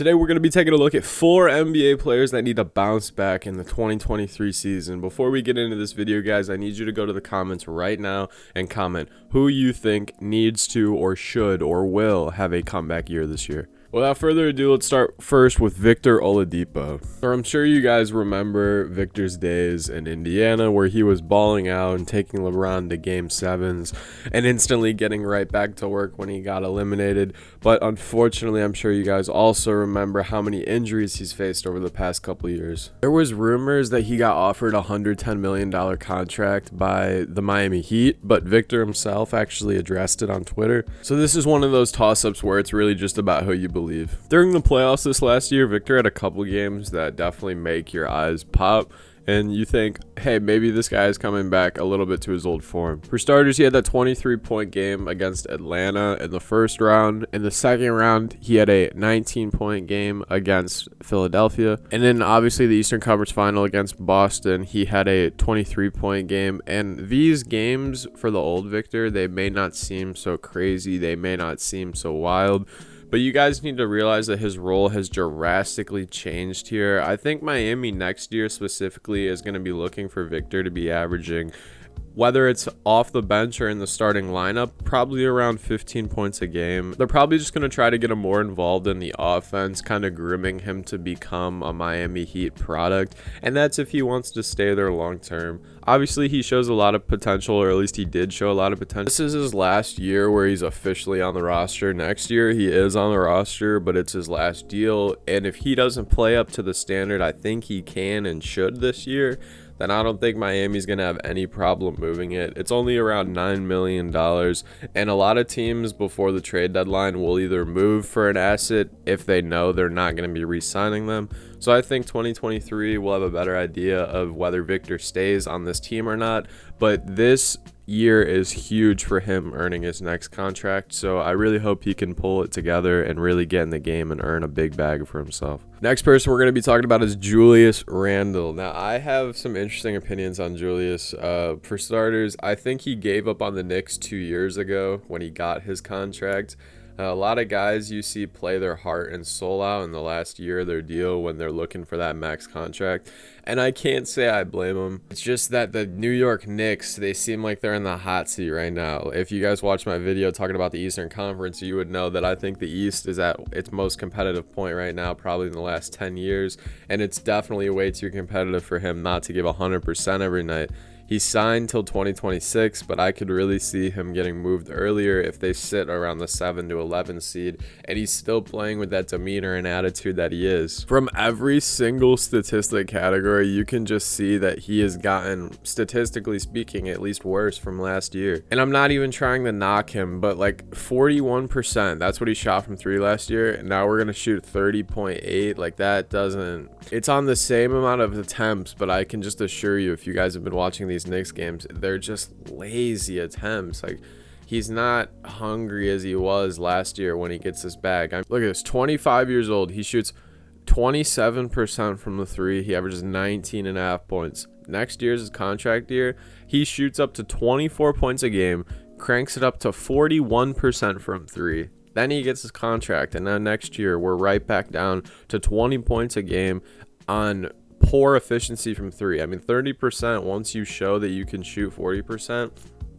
Today we're going to be taking a look at 4 NBA players that need to bounce back in the 2023 season. Before we get into this video, guys, I need you to go to the comments right now and comment who you think needs to or should or will have a comeback year this year. Without further ado, let's start first with Victor Oladipo. So I'm sure you guys remember Victor's days in Indiana where he was balling out and taking LeBron to game 7s and instantly getting right back to work when he got eliminated. But unfortunately, I'm sure you guys also remember how many injuries he's faced over the past couple years. There was rumors that he got offered a $110 million contract by the Miami Heat, but Victor himself actually addressed it on Twitter. So this is one of those toss-ups where it's really just about who you believe. During the playoffs this last year, Victor had a couple games that definitely make your eyes pop, and you think, hey, maybe this guy is coming back a little bit to his old form. For starters, he had that 23-point game against Atlanta in the first round. In the second round, he had a 19-point game against Philadelphia. And then obviously the Eastern Conference Final against Boston, he had a 23-point game. And these games for the old Victor, they may not seem so crazy. They may not seem so wild. But you guys need to realize that his role has drastically changed here. I think Miami next year specifically is going to be looking for Victor to be averaging, whether it's off the bench or in the starting lineup, probably around 15 points a game. They're probably just going to try to get him more involved in the offense, kind of grooming him to become a Miami Heat product. And that's if he wants to stay there long term. Obviously, he shows a lot of potential, or at least he did show a lot of potential. This is his last year where he's officially on the roster. Next year, he is on the roster, but it's his last deal. And if he doesn't play up to the standard I think he can and should this year, then I don't think Miami's going to have any problem moving it. It's only around $9 million, and a lot of teams before the trade deadline will either move for an asset if they know they're not going to be re-signing them. So I think 2023 will have a better idea of whether Victor stays on this team or not, but this year is huge for him earning his next contract, so I really hope he can pull it together and really get in the game and earn a big bag for himself. Next person we're going to be talking about is Julius Randle. Now, I have some interesting opinions on Julius. For starters, I think he gave up on the Knicks 2 years ago when he got his contract. A lot of guys you see play their heart and soul out in the last year of their deal when they're looking for that max contract. And I can't say I blame them. It's just that the New York Knicks, they seem like they're in the hot seat right now. If you guys watched my video talking about the Eastern Conference, you would know that I think the East is at its most competitive point right now, probably in the last 10 years. And it's definitely way too competitive for him not to give 100% every night. He's signed till 2026, but I could really see him getting moved earlier if they sit around the 7 to 11 seed, and he's still playing with that demeanor and attitude that he is. From every single statistic category, you can just see that he has gotten, statistically speaking, at least worse from last year. And I'm not even trying to knock him, but like 41%, that's what he shot from 3 last year, and now we're going to shoot 30.8. Like that doesn't, it's on the same amount of attempts, but I can just assure you, if you guys have been watching these Knicks games, they're just lazy attempts. Like, he's not hungry as he was last year when he gets this bag. Look at this, 25 years old, he shoots 27% from the 3. He averages 19.5 points. Next year's his contract year, he shoots up to 24 points a game, cranks it up to 41% from 3. Then he gets his contract, and then next year we're right back down to 20 points a game on poor efficiency from 3. I mean, 30%, once you show that you can shoot 40%,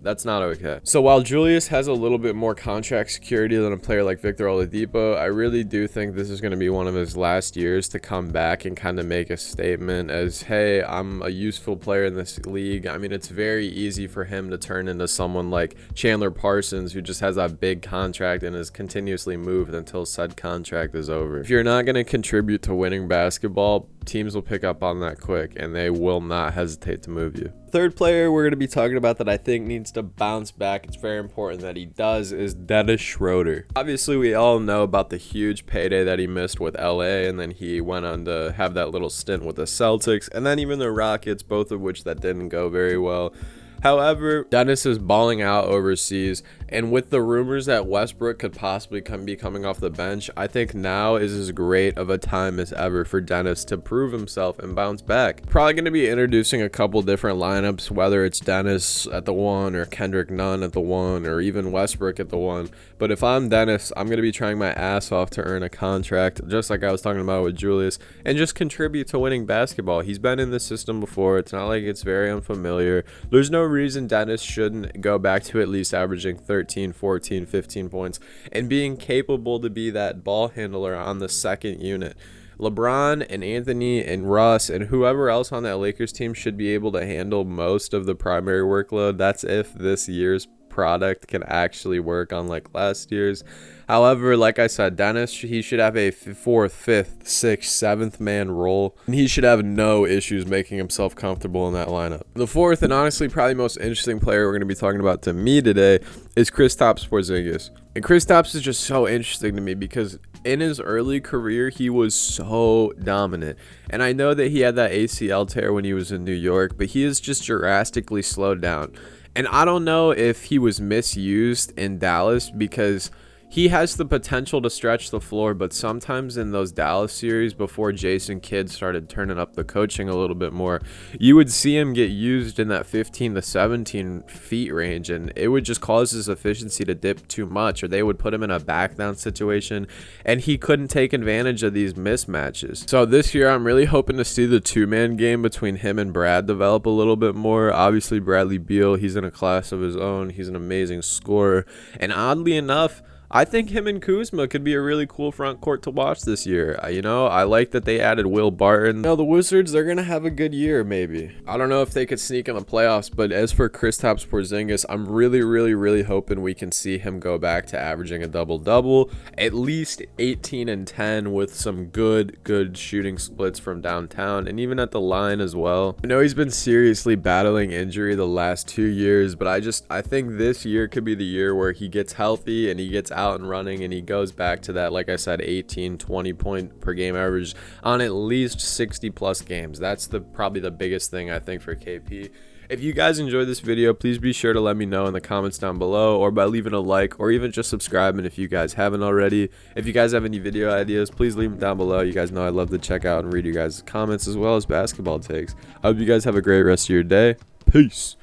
that's not okay. So while Julius has a little bit more contract security than a player like Victor Oladipo, I really do think this is going to be one of his last years to come back and kind of make a statement as, hey, I'm a useful player in this league. I mean, it's very easy for him to turn into someone like Chandler Parsons, who just has a big contract and is continuously moved until said contract is over. If you're not going to contribute to winning basketball, teams will pick up on that quick, and they will not hesitate to move you. Third player we're going to be talking about that I think needs to bounce back, it's very important that he does, is Dennis Schroder. Obviously, we all know about the huge payday that he missed with LA, and then he went on to have that little stint with the Celtics, and then even the Rockets, both of which that didn't go very well. However, Dennis is balling out overseas, and with the rumors that Westbrook could possibly be coming off the bench, I think now is as great of a time as ever for Dennis to prove himself and bounce back. Probably going to be introducing a couple different lineups, whether it's Dennis at the 1 or Kendrick Nunn at the 1 or even Westbrook at the 1. But if I'm Dennis, I'm going to be trying my ass off to earn a contract, just like I was talking about with Julius, and just contribute to winning basketball. He's been in the system before. It's not like it's very unfamiliar. There's no reason Dennis shouldn't go back to at least averaging 13, 14, 15 points and being capable to be that ball handler on the second unit. LeBron and Anthony and Russ and whoever else on that Lakers team should be able to handle most of the primary workload. That's if this year's product can actually work on like last year's. However, like I said, Dennis, he should have a 4th, 5th, 6th, 7th man role, and he should have no issues making himself comfortable in that lineup. The 4th and honestly probably most interesting player we're going to be talking about to me today is Kristaps Porzingis. And Kristaps is just so interesting to me because in his early career, he was so dominant. And I know that he had that ACL tear when he was in New York, but he is just drastically slowed down. And I don't know if he was misused in Dallas because he has the potential to stretch the floor, but sometimes in those Dallas series before Jason Kidd started turning up the coaching a little bit more, you would see him get used in that 15 to 17 feet range, and it would just cause his efficiency to dip too much, or they would put him in a back down situation, and he couldn't take advantage of these mismatches. So this year, I'm really hoping to see the two-man game between him and Brad develop a little bit more. Obviously, Bradley Beal, he's in a class of his own. He's an amazing scorer, and oddly enough, I think him and Kuzma could be a really cool front court to watch this year. I like that they added Will Barton. The Wizards, they're going to have a good year, maybe. I don't know if they could sneak in the playoffs, but as for Kristaps Porzingis, I'm really hoping we can see him go back to averaging a double-double, at least 18 and 10 with some good shooting splits from downtown and even at the line as well. I know he's been seriously battling injury the last 2 years, but I think this year could be the year where he gets healthy and he gets out and running and he goes back to that, like I said, 18-20 point per game average on at least 60 plus games. That's probably the biggest thing I think for KP. If you guys enjoyed this video, please be sure to let me know in the comments down below or by leaving a like or even just subscribing if you guys haven't already. If you guys have any video ideas, please leave them down below. You guys know I love to check out and read you guys' comments as well as basketball takes. I hope you guys have a great rest of your day. Peace.